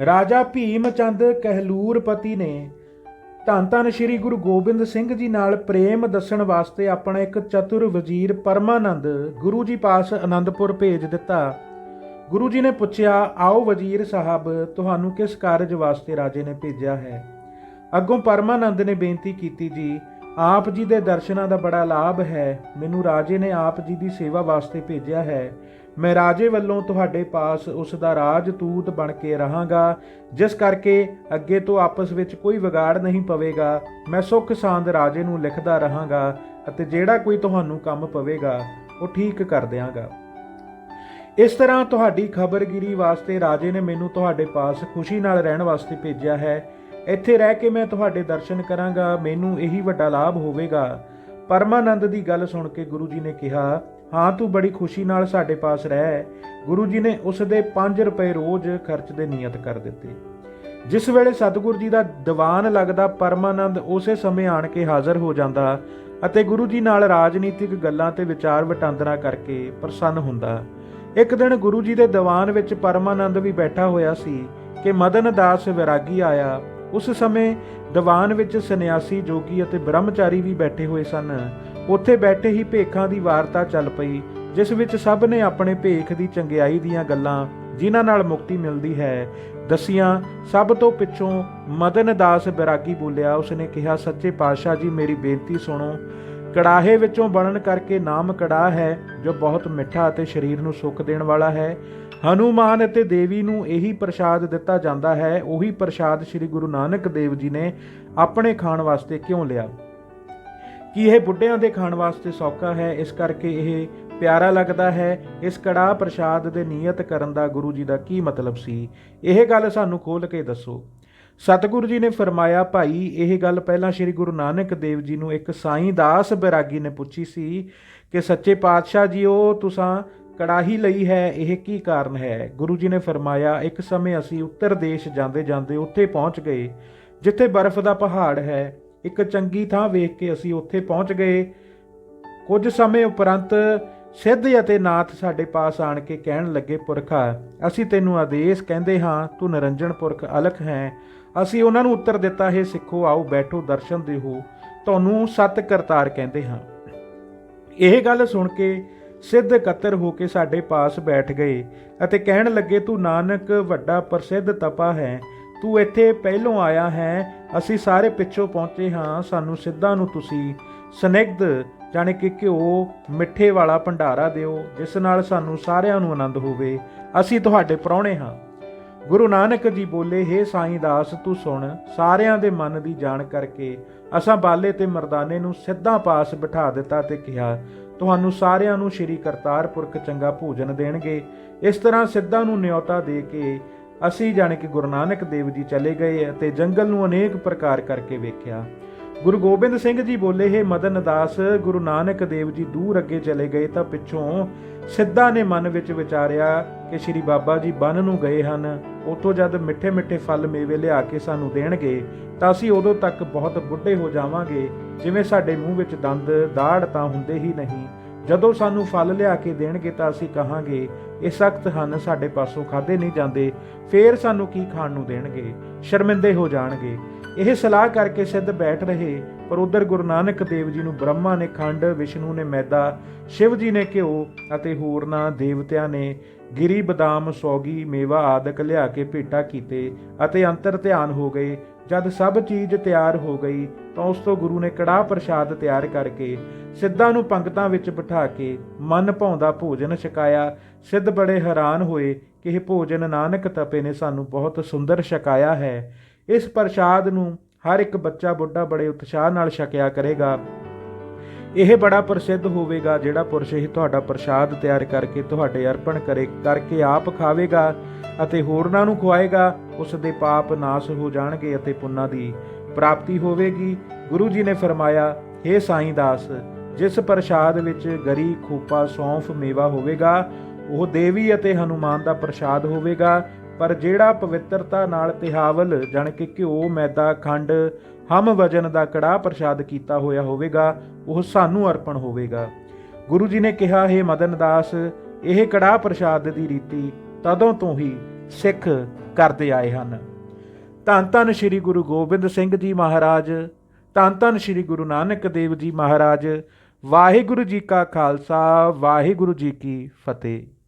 ਰਾਜਾ ਭੀਮ ਚੰਦ ਕਹਿਲੂਰਪਤੀ ਨੇ ਧੰਨ ਧੰਨ ਸ਼੍ਰੀ ਗੁਰੂ ਗੋਬਿੰਦ ਸਿੰਘ ਜੀ ਨਾਲ ਪ੍ਰੇਮ ਦੱਸਣ ਵਾਸਤੇ ਆਪਣਾ ਇੱਕ ਚਤੁਰ ਵਜ਼ੀਰ ਪਰਮਾਨੰਦ ਗੁਰੂ ਜੀ ਪਾਸ ਆਨੰਦਪੁਰ ਭੇਜ ਦਿੱਤਾ। ਗੁਰੂ ਜੀ ਨੇ ਪੁੱਛਿਆ, ਆਓ ਵਜ਼ੀਰ ਸਾਹਿਬ, ਤੁਹਾਨੂੰ ਕਿਸ ਕਾਰਜ ਵਾਸਤੇ ਰਾਜੇ ਨੇ ਭੇਜਿਆ ਹੈ? ਅੱਗੋਂ ਪਰਮਾਨੰਦ ਨੇ ਬੇਨਤੀ ਕੀਤੀ, ਜੀ ਆਪ ਜੀ ਦੇ ਦਰਸ਼ਨਾਂ ਦਾ ਬੜਾ ਲਾਭ ਹੈ। ਮੈਨੂੰ ਰਾਜੇ ਨੇ ਆਪ ਜੀ ਦੀ ਸੇਵਾ ਵਾਸਤੇ ਭੇਜਿਆ ਹੈ। ਮੈਂ ਰਾਜੇ ਵੱਲੋਂ ਤੁਹਾਡੇ ਪਾਸ ਉਸ ਦਾ ਰਾਜਦੂਤ ਬਣ ਕੇ ਰਹਾਂਗਾ, ਜਿਸ ਕਰਕੇ ਅੱਗੇ ਤੋਂ ਆਪਸ ਵਿੱਚ ਕੋਈ ਵਿਗਾੜ ਨਹੀਂ ਪਵੇਗਾ। ਮੈਂ ਸੁੱਖ ਸਾਂਦ ਰਾਜੇ ਨੂੰ ਲਿਖਦਾ ਰਹਾਂਗਾ ਅਤੇ ਜਿਹੜਾ ਕੋਈ ਤੁਹਾਨੂੰ ਕੰਮ ਪਵੇਗਾ ਉਹ ਠੀਕ ਕਰ ਦਿਆਂਗਾ। ਇਸ ਤਰ੍ਹਾਂ ਤੁਹਾਡੀ ਖਬਰਗਿਰੀ ਵਾਸਤੇ ਰਾਜੇ ਨੇ ਮੈਨੂੰ ਤੁਹਾਡੇ ਪਾਸ ਖੁਸ਼ੀ ਨਾਲ ਰਹਿਣ ਵਾਸਤੇ ਭੇਜਿਆ ਹੈ। ਇੱਥੇ ਰਹਿ ਕੇ ਮੈਂ ਤੁਹਾਡੇ ਦਰਸ਼ਨ ਕਰਾਂਗਾ, ਮੈਨੂੰ ਇਹੀ ਵੱਡਾ ਲਾਭ ਹੋਵੇਗਾ। ਪਰਮਾਨੰਦ ਦੀ ਗੱਲ ਸੁਣ ਕੇ ਗੁਰੂ ਜੀ ਨੇ ਕਿਹਾ, ਹਾਂ ਤੂੰ ਬੜੀ ਖੁਸ਼ੀ ਨਾਲ ਸਾਡੇ ਪਾਸ ਰਹਿ। ਗੁਰੂ ਜੀ ਨੇ ਉਸ ਦੇ 5 ਰੁਪਏ ਰੋਜ਼ ਖਰਚ ਦੇ ਨਿਯਤ ਕਰ ਦਿੱਤੇ। ਜਿਸ ਵੇਲੇ ਸਤਿਗੁਰੂ ਜੀ ਦਾ ਦੀਵਾਨ ਲੱਗਦਾ, ਪਰਮਾਨੰਦ ਉਸੇ ਸਮੇਂ ਆਣ ਕੇ ਹਾਜ਼ਰ ਹੋ ਜਾਂਦਾ ਅਤੇ ਗੁਰੂ ਜੀ ਨਾਲ ਰਾਜਨੀਤਿਕ ਗੱਲਾਂ ਤੇ ਵਿਚਾਰ ਵਟਾਂਦਰਾ ਕਰਕੇ ਪ੍ਰਸੰਨ ਹੁੰਦਾ। ਇੱਕ ਦਿਨ ਗੁਰੂ ਜੀ ਦੇ ਦੀਵਾਨ ਵਿੱਚ ਪਰਮਾਨੰਦ ਵੀ ਬੈਠਾ ਹੋਇਆ ਸੀ ਕਿ ਮਦਨ ਦਾਸ ਵਿਰਾਗੀ ਆਇਆ। ਉਸ ਸਮੇਂ ਦੀਵਾਨ ਵਿੱਚ ਸੰਨਿਆਸੀ, ਜੋਗੀ ਅਤੇ ਬ੍ਰਹਮਚਾਰੀ ਵੀ ਬੈਠੇ ਹੋਏ ਸਨ। ਉੱਥੇ ਬੈਠੇ ਹੀ ਭੇਖਾਂ ਦੀ ਵਾਰਤਾ ਚੱਲ ਪਈ, ਜਿਸ ਵਿੱਚ ਸਭ ਨੇ ਆਪਣੇ ਭੇਖ ਦੀ ਚੰਗਿਆਈ ਦੀਆਂ ਗੱਲਾਂ, ਜਿਨ੍ਹਾਂ ਨਾਲ ਮੁਕਤੀ ਮਿਲਦੀ ਹੈ, ਦੱਸੀਆਂ। ਸਭ ਤੋਂ ਪਿੱਛੋਂ ਮਦਨ ਦਾਸ ਵਿਰਾਗੀ ਬੋਲਿਆ। ਉਸਨੇ ਕਿਹਾ, ਸੱਚੇ ਪਾਤਸ਼ਾਹ ਜੀ, ਮੇਰੀ ਬੇਨਤੀ ਸੁਣੋ। ਕੜਾਹੇ ਵਿੱਚੋਂ ਬਣਨ ਕਰਕੇ ਨਾਮ ਕੜਾਹ ਹੈ, ਜੋ ਬਹੁਤ ਮਿੱਠਾ ਅਤੇ ਸਰੀਰ ਨੂੰ ਸੁੱਖ ਦੇਣ ਵਾਲਾ ਹੈ। ਹਨੂਮਾਨ ਅਤੇ ਦੇਵੀ ਨੂੰ ਇਹੀ ਪ੍ਰਸ਼ਾਦ ਦਿੱਤਾ ਜਾਂਦਾ ਹੈ। ਉਹੀ ਪ੍ਰਸ਼ਾਦ ਸ੍ਰੀ ਗੁਰੂ ਨਾਨਕ ਦੇਵ ਜੀ ਨੇ ਆਪਣੇ ਖਾਣ ਵਾਸਤੇ ਕਿਉਂ ਲਿਆ? ਕਿ ਇਹ ਬੁੱਢਿਆਂ ਦੇ ਖਾਣ ਵਾਸਤੇ ਸੌਖਾ ਹੈ, ਇਸ ਕਰਕੇ ਇਹ ਪਿਆਰਾ ਲੱਗਦਾ ਹੈ। ਇਸ ਕੜਾਹ ਪ੍ਰਸ਼ਾਦ ਦੇ ਨਿਯਤ ਕਰਨ ਦਾ ਗੁਰੂ ਜੀ ਦਾ ਕੀ ਮਤਲਬ ਸੀ? ਇਹ ਗੱਲ ਸਾਨੂੰ ਖੋਲ੍ਹ ਕੇ ਦੱਸੋ। ਸਤਿਗੁਰੂ ਜੀ ਨੇ ਫਰਮਾਇਆ, ਭਾਈ ਇਹ ਗੱਲ ਪਹਿਲਾਂ ਸ੍ਰੀ ਗੁਰੂ ਨਾਨਕ ਦੇਵ ਜੀ ਨੂੰ ਇੱਕ ਸਾਈਂ ਦਾਸ ਬੈਰਾਗੀ ਨੇ ਪੁੱਛੀ ਸੀ ਕਿ ਸੱਚੇ ਪਾਤਸ਼ਾਹ ਜੀਓ, ਤੁਸਾਂ ਕੜਾਹੀ ਲਈ ਹੈ, ਇਹ ਕੀ ਕਾਰਨ ਹੈ? ਗੁਰੂ ਜੀ ਨੇ ਫਰਮਾਇਆ, ਇੱਕ ਸਮੇਂ ਅਸੀਂ ਉੱਤਰ ਦੇਸ਼ ਜਾਂਦੇ ਜਾਂਦੇ ਉੱਥੇ ਪਹੁੰਚ ਗਏ ਜਿੱਥੇ ਬਰਫ਼ ਦਾ ਪਹਾੜ ਹੈ। ਇੱਕ ਚੰਗੀ ਥਾਂ ਵੇਖ ਕੇ ਅਸੀਂ ਉੱਥੇ ਪਹੁੰਚ ਗਏ। ਕੁਝ ਸਮੇਂ ਉਪਰੰਤ ਸਿੱਧ ਅਤੇ ਨਾਥ ਸਾਡੇ ਪਾਸ ਆਣ ਕੇ ਕਹਿਣ ਲੱਗੇ, ਪੁਰਖਾ, ਅਸੀਂ ਤੈਨੂੰ ਆਦੇਸ਼ ਕਹਿੰਦੇ ਹਾਂ, ਤੂੰ ਨਿਰੰਜਨ ਪੁਰਖ ਅਲਖ ਹੈ। ਅਸੀਂ ਉਹਨਾਂ ਨੂੰ ਉੱਤਰ ਦਿੱਤਾ, ਹੈ ਸਿੱਖੋ, ਆਓ ਬੈਠੋ, ਦਰਸ਼ਨ ਦਿਓ, ਤੁਹਾਨੂੰ ਸਤ ਕਰਤਾਰ ਕਹਿੰਦੇ ਹਾਂ। ਇਹ ਗੱਲ ਸੁਣ ਕੇ ਸਿੱਧ ਇਕੱਤਰ ਹੋ ਕੇ ਸਾਡੇ ਪਾਸ ਬੈਠ ਗਏ ਅਤੇ ਕਹਿਣ ਲੱਗੇ, ਤੂੰ ਨਾਨਕ ਵੱਡਾ ਪ੍ਰਸਿੱਧ ਤਪਾ ਹੈ, ਤੂੰ ਇੱਥੇ ਪਹਿਲੋਂ ਆਇਆ ਹੈ, ਅਸੀਂ ਸਾਰੇ ਪਿੱਛੋਂ ਪਹੁੰਚੇ ਹਾਂ। ਸਾਨੂੰ ਸਿੱਧਾਂ ਨੂੰ ਤੁਸੀਂ ਸਨਿਗਧ ਜਾਣੀ ਕਿ ਘਿਓ ਮਿੱਠੇ ਵਾਲਾ ਭੰਡਾਰਾ ਦਿਓ, ਜਿਸ ਨਾਲ ਸਾਨੂੰ ਸਾਰਿਆਂ ਨੂੰ ਆਨੰਦ ਹੋਵੇ। ਅਸੀਂ ਤੁਹਾਡੇ ਪ੍ਰਾਹੁਣੇ ਹਾਂ। ਗੁਰੂ ਨਾਨਕ ਜੀ ਬੋਲੇ, ਹੇ ਸਾਈਂ ਦਾਸ, ਤੂੰ ਸੁਣ। ਸਾਰਿਆਂ ਦੇ ਮਨ ਦੀ ਜਾਣ ਕਰਕੇ ਅਸਾਂ ਬਾਲੇ ਤੇ ਮਰਦਾਨੇ ਨੂੰ ਸਿੱਧਾਂ ਪਾਸ ਬਿਠਾ ਦਿੱਤਾ ਤੇ ਕਿਹਾ, ਤੁਹਾਨੂੰ ਸਾਰਿਆਂ ਨੂੰ ਸ਼੍ਰੀ ਕਰਤਾਰ ਪੁਰਖ ਚੰਗਾ ਭੋਜਨ ਦੇਣਗੇ। ਇਸ ਤਰ੍ਹਾਂ ਸਿੱਧਾਂ ਨੂੰ ਨਿਉਤਾ ਦੇ ਕੇ ਅਸੀਂ ਜਾਣੀ ਕਿ ਗੁਰੂ ਨਾਨਕ ਦੇਵ ਜੀ ਚਲੇ ਗਏ ਅਤੇ ਜੰਗਲ ਨੂੰ ਅਨੇਕ ਪ੍ਰਕਾਰ ਕਰਕੇ ਵੇਖਿਆ। ਗੁਰੂ ਗੋਬਿੰਦ ਸਿੰਘ ਜੀ ਬੋਲੇ, ਹੇ ਮਦਨ ਦਾਸ, ਗੁਰੂ ਨਾਨਕ ਦੇਵ ਜੀ ਦੂਰ ਅੱਗੇ ਚਲੇ ਗਏ ਤਾਂ ਪਿੱਛੋਂ ਸਿੱਧਾਂ ਨੇ ਮਨ ਵਿੱਚ ਵਿਚਾਰਿਆ ਕਿ ਸ਼੍ਰੀ ਬਾਬਾ ਜੀ ਬਨ ਨੂੰ ਗਏ ਹਨ, ਉੱਥੋਂ ਜਦ ਮਿੱਠੇ ਮਿੱਠੇ ਫਲ ਮੇਵੇ ਲਿਆ ਕੇ ਸਾਨੂੰ ਦੇਣਗੇ ਤਾਂ ਅਸੀਂ ਉਦੋਂ ਤੱਕ ਬਹੁਤ ਬੁੱਢੇ ਹੋ ਜਾਵਾਂਗੇ, ਜਿਵੇਂ ਸਾਡੇ ਮੂੰਹ ਵਿੱਚ ਦੰਦ ਦਾੜ ਤਾਂ ਹੁੰਦੇ ਹੀ ਨਹੀਂ। ਜਦੋਂ ਸਾਨੂੰ ਫਲ ਲਿਆ ਕੇ ਦੇਣਗੇ ਤਾਂ ਅਸੀਂ ਕਹਾਂਗੇ, ਇਹ ਸਖਤ ਹਨ, ਸਾਡੇ ਪਾਸੋਂ ਖਾਧੇ ਨਹੀਂ ਜਾਂਦੇ, ਫੇਰ ਸਾਨੂੰ ਕੀ ਖਾਣ ਨੂੰ ਦੇਣਗੇ? ਸ਼ਰਮਿੰਦੇ ਹੋ ਜਾਣਗੇ। ਇਹ ਸਲਾਹ ਕਰਕੇ ਸਿੱਧ ਬੈਠ ਰਹੇ, ਪਰ ਉਧਰ ਗੁਰੂ ਨਾਨਕ ਦੇਵ ਜੀ ਨੂੰ ਬ੍ਰਹਮਾ ਨੇ ਖੰਡ, ਵਿਸ਼ਨੂੰ ਨੇ ਮੈਦਾ, ਸ਼ਿਵ ਜੀ ਨੇ ਘਿਓ ਅਤੇ ਹੋਰਨਾਂ ਦੇਵਤਿਆਂ ਨੇ ਗਿਰੀ, ਬਦਾਮ, ਸੌਗੀ, ਮੇਵਾ ਆਦਿਕ ਲਿਆ ਕੇ ਭੇਟਾ ਕੀਤੇ ਅਤੇ ਅੰਤਰ ਧਿਆਨ ਹੋ ਗਏ। ਜਦ ਸਭ ਚੀਜ਼ ਤਿਆਰ ਹੋ ਗਈ ਤਾਂ ਉਸ ਤੋਂ ਗੁਰੂ ਨੇ ਕੜਾਹ ਪ੍ਰਸ਼ਾਦ ਤਿਆਰ ਕਰਕੇ ਸਿੱਧਾਂ ਨੂੰ ਪੰਗਤਾਂ ਵਿੱਚ ਬਿਠਾ ਕੇ ਮਨ ਭਾਉਂਦਾ ਭੋਜਨ ਛਕਾਇਆ। ਸਿੱਧ ਬੜੇ ਹੈਰਾਨ ਹੋਏ ਕਿ ਇਹ ਭੋਜਨ ਨਾਨਕ ਤਪੇ ਨੇ ਸਾਨੂੰ ਬਹੁਤ ਸੁੰਦਰ ਛਕਾਇਆ ਹੈ। ਇਸ ਪ੍ਰਸ਼ਾਦ ਨੂੰ ਹਰ ਇੱਕ ਬੱਚਾ ਬੁੱਢਾ ਬੜੇ ਉਤਸ਼ਾਹ ਨਾਲ ਛਕਿਆ ਕਰੇਗਾ। ਇਹ ਬੜਾ ਪ੍ਰਸਿੱਧ ਹੋਵੇਗਾ ਜਿਹੜਾ ਪੁਰਸ਼ ਇਹ ਤੁਹਾਡਾ ਪ੍ਰਸ਼ਾਦ ਤਿਆਰ ਕਰਕੇ ਤੁਹਾਡੇ ਅਰਪਣ ਕਰਕੇ ਆਪ ਖਾਵੇਗਾ ਅਤੇ ਹੋਰਨਾਂ ਨੂੰ ਖਵਾਏਗਾ। ਉਸ ਦੇ ਪਾਪ ਨਾਸ ਹੋ ਜਾਣਗੇ ਅਤੇ ਪੁੰਨਾਂ ਦੀ ਪ੍ਰਾਪਤੀ ਹੋਵੇਗੀ। ਗੁਰੂ ਜੀ ਨੇ ਫਰਮਾਇਆ, ਹੇ ਸਾਈਂ ਦਾਸ, ਜਿਸ ਪ੍ਰਸ਼ਾਦ ਵਿੱਚ ਗਰੀ, ਖੋਪਾ, ਸੌਂਫ, ਮੇਵਾ ਹੋਵੇਗਾ ਉਹ ਦੇਵੀ ਅਤੇ ਹਨੂਮਾਨ ਦਾ ਪ੍ਰਸ਼ਾਦ ਹੋਵੇਗਾ, ਪਰ ਜਿਹੜਾ ਪਵਿੱਤਰਤਾ ਨਾਲ ਤਿਹਾਵਲ ਜਾਣ ਕੇ ਘਿਓ, ਮੈਦਾ, ਖੰਡ, ਹਮ ਵਜਨ ਦਾ ਕੜਾਹ ਪ੍ਰਸ਼ਾਦ ਕੀਤਾ ਹੋਇਆ ਹੋਵੇਗਾ ਉਹ ਸਾਨੂੰ ਅਰਪਣ ਹੋਵੇਗਾ। ਗੁਰੂ ਜੀ ਨੇ ਕਿਹਾ, ਹੇ ਮਦਨ ਦਾਸ, ਇਹ ਕੜਾਹ ਪ੍ਰਸ਼ਾਦ ਦੀ ਰੀਤੀ ਤਦੋਂ ਤੋਂ ਹੀ ਸਿੱਖ ਕਰਦੇ ਆਏ ਹਨ। ਧੰਨ ਧੰਨ ਸ੍ਰੀ ਗੁਰੂ ਗੋਬਿੰਦ ਸਿੰਘ ਜੀ ਮਹਾਰਾਜ, ਧੰਨ ਧੰਨ ਸ੍ਰੀ ਗੁਰੂ ਨਾਨਕ ਦੇਵ ਜੀ ਮਹਾਰਾਜ। ਵਾਹਿਗੁਰੂ ਜੀ ਕਾ ਖਾਲਸਾ, ਵਾਹਿਗੁਰੂ ਜੀ ਕੀ ਫਤਿਹ।